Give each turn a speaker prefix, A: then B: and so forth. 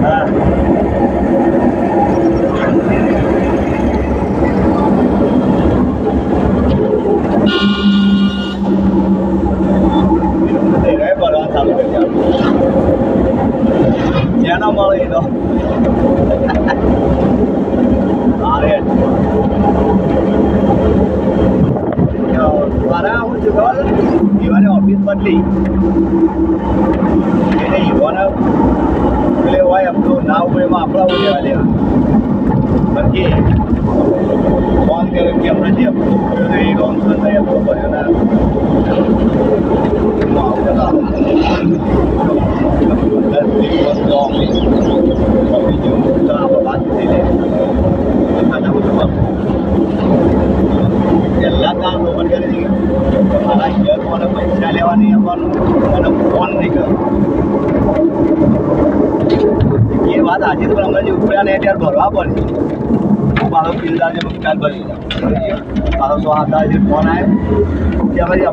A: હા ભરવા ચાલુ કરી જેનો મળે એ તો અરે મારા હું છું ખબર યુવાને ઓફિસ બદલી એને યુવાને પેલે હોય એમ તો ના ઉપર એમાં આપણા હું લેવા દેવા બાકી ફોન કર્યો કે હમણાં જે એ રોંગ થાય આપણો કર્યો ના પહેલા કામ ઓપન કરી દીધું મારા ઘેર મને પૈસા લેવા નહીં આપવાનું અને ફોન નહીં કર્યો એ વાત આજે તો હમણાં જે ઉપડ્યા ને ત્યારે ભરવા પડે મારો બિલદાર જે ચાલ ભરી મારો 100 જે ફોન આવ્યો કે ભાઈ